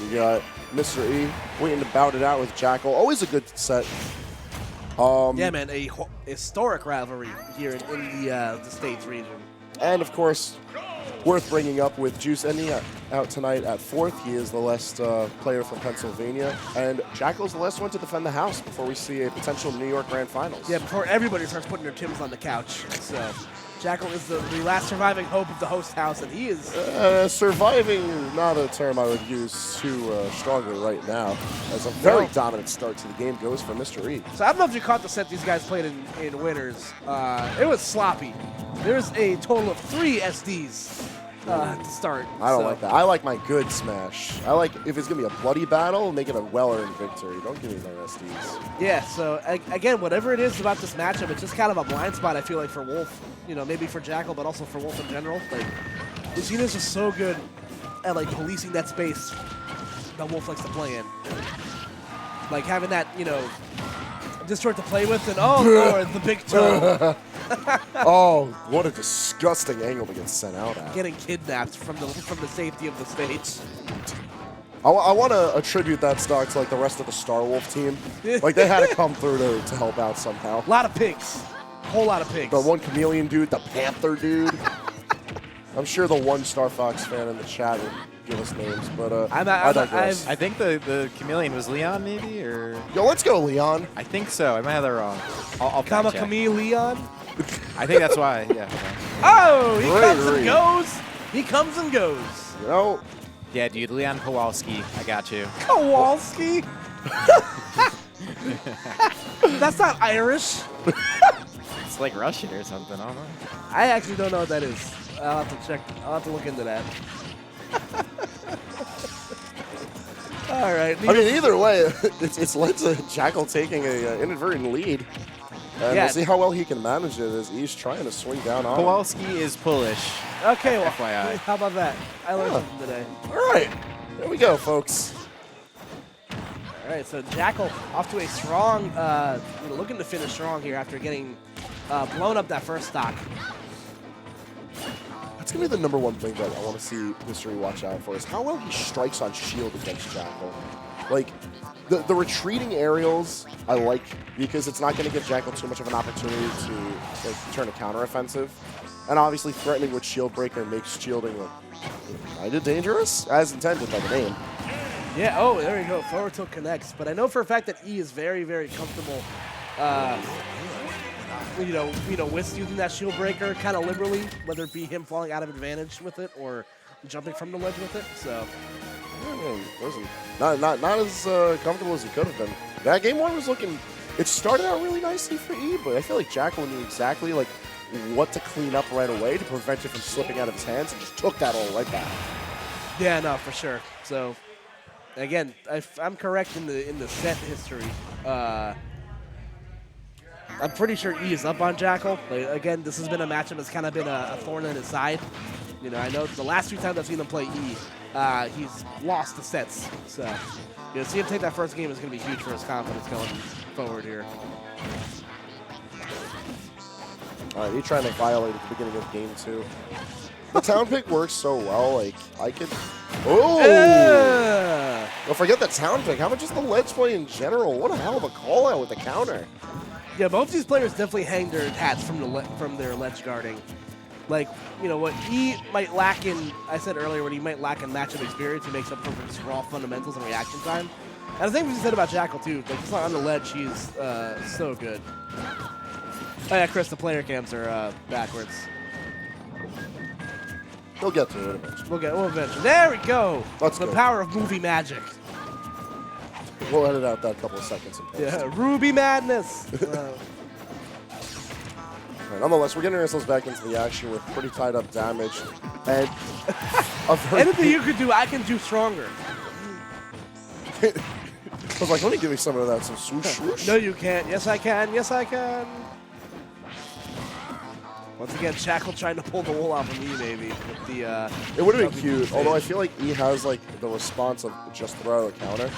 You got Mr. E waiting to bout it out with Jakal. Always a good set. Yeah, man, a historic rivalry here in the States region. And, of course, worth bringing up with Juice ending out tonight at 4th. He is the last player from Pennsylvania. And Jakal's the last one to defend the house before we see a potential New York Grand Finals. Yeah, before everybody starts putting their Tims on the couch. So Jakal is the last surviving hope of the host house, and he is... surviving is not a term I would use too strongly right now, as a very dominant start to the game goes for Mr. E. So I don't know if you caught the set these guys played in winners. It was sloppy. There's a total of 3 SDs to start. I don't like that. I like my good smash. I like, if it's going to be a bloody battle, make it a well-earned victory. Don't give me no SDs. Yeah, so again, whatever it is about this matchup, it's just kind of a blind spot, I feel like, for Wolf. You know, maybe for Jakal, but also for Wolf in general. Like, Lucina's just so good at, like, policing that space that Wolf likes to play in. Like, having that, you know, distort to play with, and oh, Lord, the big toe. Oh, what a disgusting angle to get sent out at. Getting kidnapped from the safety of the stage. I want to attribute that stock to like the rest of the Star Wolf team. Like they had to come through to help out somehow. A lot of pigs. A whole lot of pigs. The one chameleon dude, the panther dude. I'm sure the one Star Fox fan in the chat would give us names, but I digress. I think the chameleon was Leon, maybe, or yo, let's go, Leon. I think so. I might have that wrong. I'll Kama Camille Leon. I think that's why. Yeah. Oh, he comes and goes. He comes and goes. You know. Yeah, dude, Leon Kowalski. I got you. Kowalski. That's not Irish. It's like Russian or something. I don't know. I actually don't know what that is. I'll have to check. I'll have to look into that. All right. I mean, either way, it's led to Jakal taking an inadvertent lead. And we'll see how well he can manage it as he's trying to swing down on Kowalski is Polish. Okay, well, FYI. How about that? I learned something today. All right. There we go, folks. All right, so Jakal off to a strong, looking to finish strong here after getting blown up that first stock. That's going to be the #1 thing that I want to see Mystery watch out for is how well he strikes on shield against Jakal. Like, the retreating aerials I like because it's not going to give Jakal too much of an opportunity to like turn a counteroffensive. And obviously threatening with Shield Breaker makes shielding kind of dangerous, as intended by the name. Yeah, oh, there we go. Forward tilt connects. But I know for a fact that E is very, very comfortable with using that Shield Breaker kind of liberally, whether it be him falling out of advantage with it or jumping from the ledge with it. So, not as comfortable as he could have been. That game 1 was looking. It started out really nicely for E, but I feel like Jakal knew exactly like what to clean up right away to prevent it from slipping out of his hands, and just took that all right back. Yeah, no, for sure. So, again, if I'm correct in the set history. I'm pretty sure E is up on Jakal. Like, again, this has been a matchup that's kind of been a thorn in his side. You know, I know the last 2 times I've seen him play E, he's lost the sets. So, you know, see him take that first game is going to be huge for his confidence going forward here. All right, he's trying to violate at the beginning of game 2. The town pick works so well. Like, I could... Oh! Don't forget the town pick. How about just the ledge play in general? What a hell of a call-out with the counter. Yeah, both these players definitely hang their hats from their ledge guarding. Like, you know, what E might lack in, I said earlier, what he might lack in matchup experience, he makes up for his raw fundamentals and reaction time. And the thing we said about Jakal, too, like, he's not on the ledge, he's so good. Oh, yeah, Chris, the player cams are backwards. We'll get to it eventually. We'll eventually. There we go. Let's the go. Power of movie magic. We'll edit out that couple of seconds in post. Yeah, Ruby Madness. Right, nonetheless, we're getting ourselves back into the action with pretty tied up damage. And anything you could do, I can do stronger. I was like, let me give you some of that, some swoosh, swoosh. No, you can't. Yes, I can. Yes, I can. Once again, Jakal trying to pull the wool off of me, maybe. With the, it would have been cute, although I feel like he has like the response of just throw out a counter.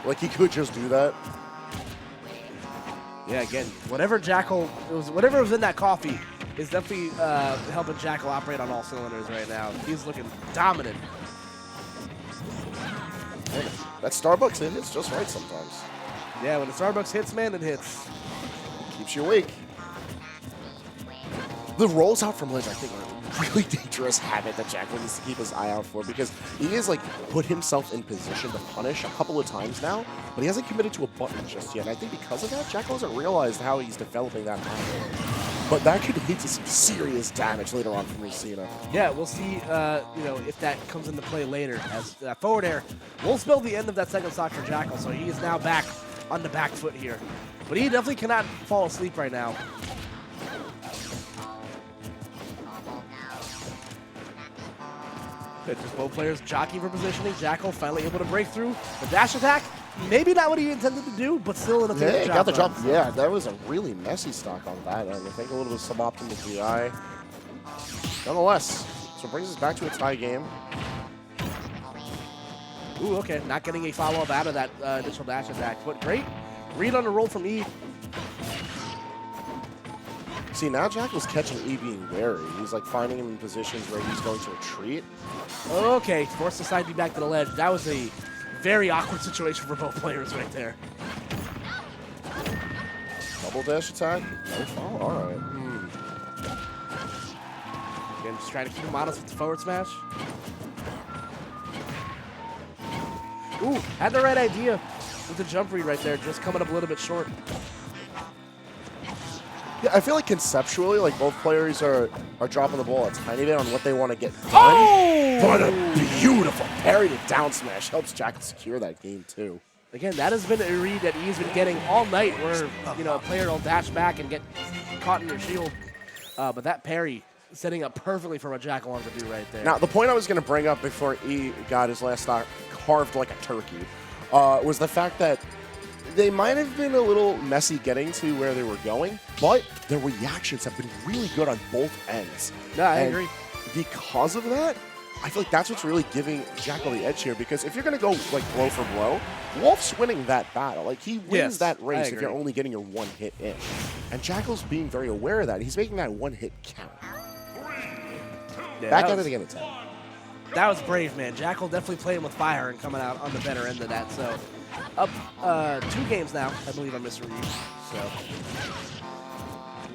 Like he could just do that. Yeah, again, whatever was in that coffee is definitely helping Jakal operate on all cylinders right now. He's looking dominant. Man, that Starbucks hit hits just right sometimes. Yeah, when the Starbucks hits, man, it hits. Keeps you awake. The rolls out from ledge, I think, are a really dangerous habit that Jakal needs to keep his eye out for, because he has like put himself in position to punish a couple of times now, but he hasn't committed to a button just yet. And I think because of that, Jakal hasn't realized how he's developing that habit. But that could lead to some serious damage later on from Lucina. Yeah, we'll see you know, if that comes into play later. As forward air will spell the end of that second stock for Jakal, so he is now back on the back foot here. But he definitely cannot fall asleep right now. Good, just both players jockeying for positioning. Jakal finally able to break through the dash attack. Maybe not what he intended to do, but still in a Yeah, got the job. jump. Yeah, that was a really messy stock on that end. I think a little bit of suboptimal DI. Nonetheless, so it brings us back to a tie game. Ooh, okay, not getting a follow-up out of that initial dash attack, but great read on the roll from E. See, now Jakal's catching E being wary. He's like finding him in positions where he's going to retreat. Okay, forced the side B back to the ledge. That was a very awkward situation for both players right there. Double dash attack. No fall. All right. Again, just trying to keep him honest with the forward smash. Ooh, had the right idea with the jump read right there, just coming up a little bit short. Yeah, I feel like conceptually, like both players are dropping the ball a tiny bit on what they want to get done. Oh! But a beautiful parry to down smash helps Jakal secure that game too. Again, that has been a read that E's been getting all night, where you know a player will dash back and get caught in your shield. But that parry setting up perfectly for what Jakal wants to do right there. Now, the point I was going to bring up before E got his last stock carved like a turkey was the fact that they might have been a little messy getting to where they were going, but their reactions have been really good on both ends. Yeah, I And agree. because of that, I feel like that's what's really giving Jakal the edge here, because if you're going to go like blow for blow, Wolf's winning that battle. Like, he wins Yes, that I race if agree. you're only getting your one hit in. And Jakal's being very aware of that. He's making that one hit count. Yeah, Back that at was- it again, attack. That was brave, man. Jakal definitely playing with fire and coming out on the better end of that. So, up 2 games now, I believe on Mr. Reed. So,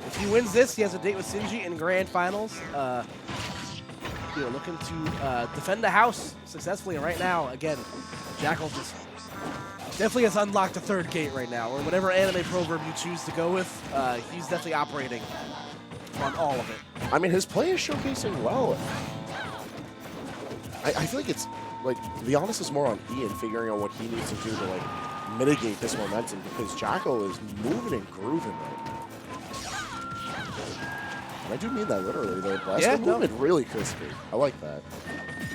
if he wins this, he has a date with Sinji in grand finals. You know, looking to defend the house successfully. And right now, again, Jakal just definitely has unlocked the 3rd gate right now, or whatever anime proverb you choose to go with. He's definitely operating on all of it. I mean, his play is showcasing well. I feel like it's, like, the onus is more on Ian figuring out what he needs to do to, like, mitigate this momentum, because Jakal is moving and grooving right now. And I do mean that literally, though. Blast Yeah, the no. movement really crispy. I like that.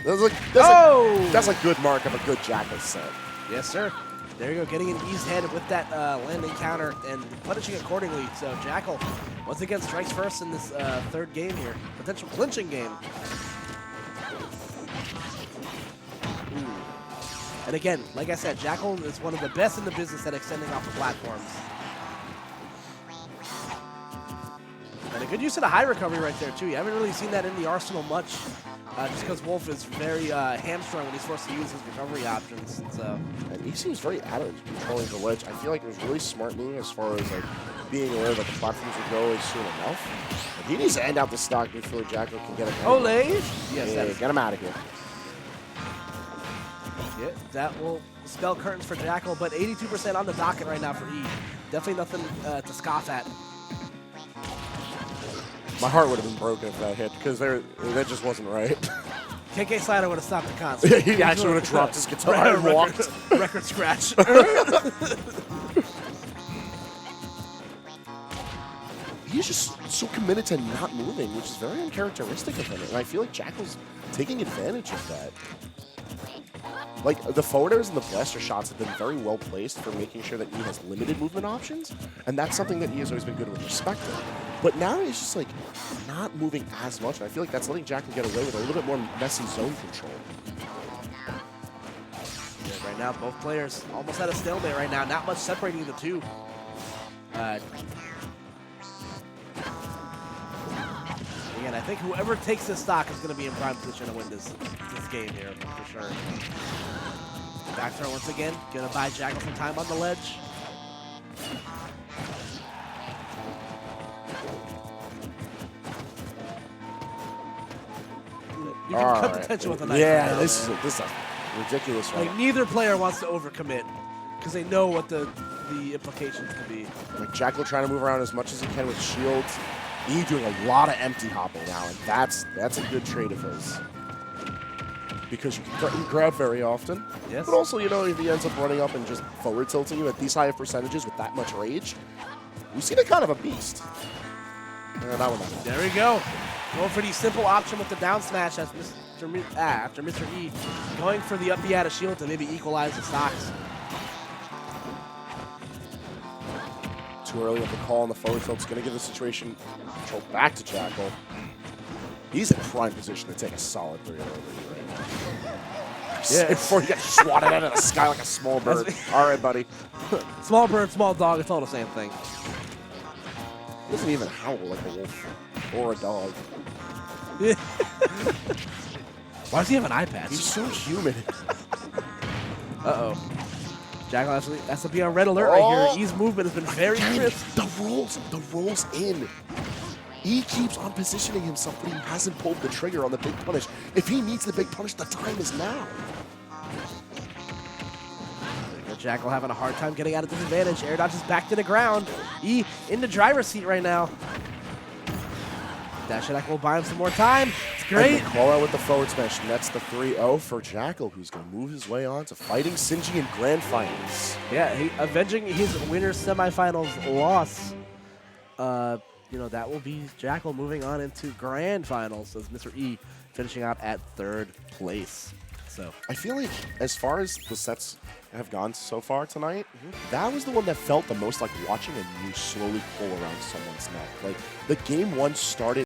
That's a good mark of a good Jakal set. Yes, sir. There you go, getting in E's head with that landing counter and punishing accordingly. So Jakal, once again, strikes first in this 3rd game here. Potential clinching game. Ooh. And again, like I said, Jakal is one of the best in the business at extending off the platforms. And a good use of the high recovery right there, too. You haven't really seen that in the arsenal much, just because Wolf is very hamstrung when he's forced to use his recovery options. So. And he seems very adamant in controlling the ledge. I feel like it was really smart move as far as, like, being aware that the platforms would go soon enough. But he needs to end out the stock before Jakal can get him. Ole! Yes, Yeah, that is. get him out of here. Yeah, that will spell curtains for Jakal, but 82% on the docket right now for E. Definitely nothing to scoff at. My heart would have been broken if that hit, because that just wasn't right. KK Slider would have stopped the concert. Yeah, he actually would have dropped his guitar and walked. Record scratch. He's just so committed to not moving, which is very uncharacteristic of him. And I feel like Jakal's taking advantage of that. Like, the forward airs and the blaster shots have been very well placed for making sure that E has limited movement options, and that's something that E has always been good with respecting. But now he's just, like, not moving as much, and I feel like that's letting Jakal get away with a little bit more messy zone control. Yeah, right now, both players almost at a stalemate right now. Not much separating the two. Again, I think whoever takes this stock is going to be in prime position to win this game here, for sure. Back throw once again. Gonna buy Jakal some time on the ledge. You can cut the tension with a knife. Yeah, right now. this is a ridiculous one. Like, neither player wants to overcommit because they know what the implications could be. Like Jakal trying to move around as much as he can with shields. E doing a lot of empty hopping now, and that's a good trade of his. Because you can threaten grab very often. Yes. But also, you know, if he ends up running up and just forward tilting you at these high of percentages with that much rage, we've seen a kind of a beast. That one not. There we go. Going for the simple option with the down smash as after Mr. E going for the up B out of shield to maybe equalize the stocks. Too early of the call on the forward tilt. It's going to give the situation control back to Jakal. He's in prime position to take a solid 3-0 over here right now. Yeah. Before he gets swatted out of the sky like a small bird. All right, buddy. Small bird, small dog, it's all the same thing. He doesn't even howl like a wolf or a dog. Why does he have an eye patch? He's so human. Uh-oh. Jakal has to be on red alert right here. E's movement has been very crisp. The rolls in. E keeps on positioning himself, but he hasn't pulled the trigger on the big punish. If he needs the big punish, the time is now. Jakal having a hard time getting out of disadvantage. Air dodge is back to the ground. E in the driver's seat right now. Dash attack will buy him some more time. It's great. And the call out with the forward smash nets the 3-0 for Jakal, who's going to move his way on to fighting Sinji in grand finals. Yeah, avenging his winner's semifinals loss. You know, that will be Jakal moving on into grand finals as Mr. E finishing out at 3rd place. So I feel like as far as the sets have gone so far tonight, that was the one that felt the most like watching a noose slowly pull around someone's neck. Like the game 1 started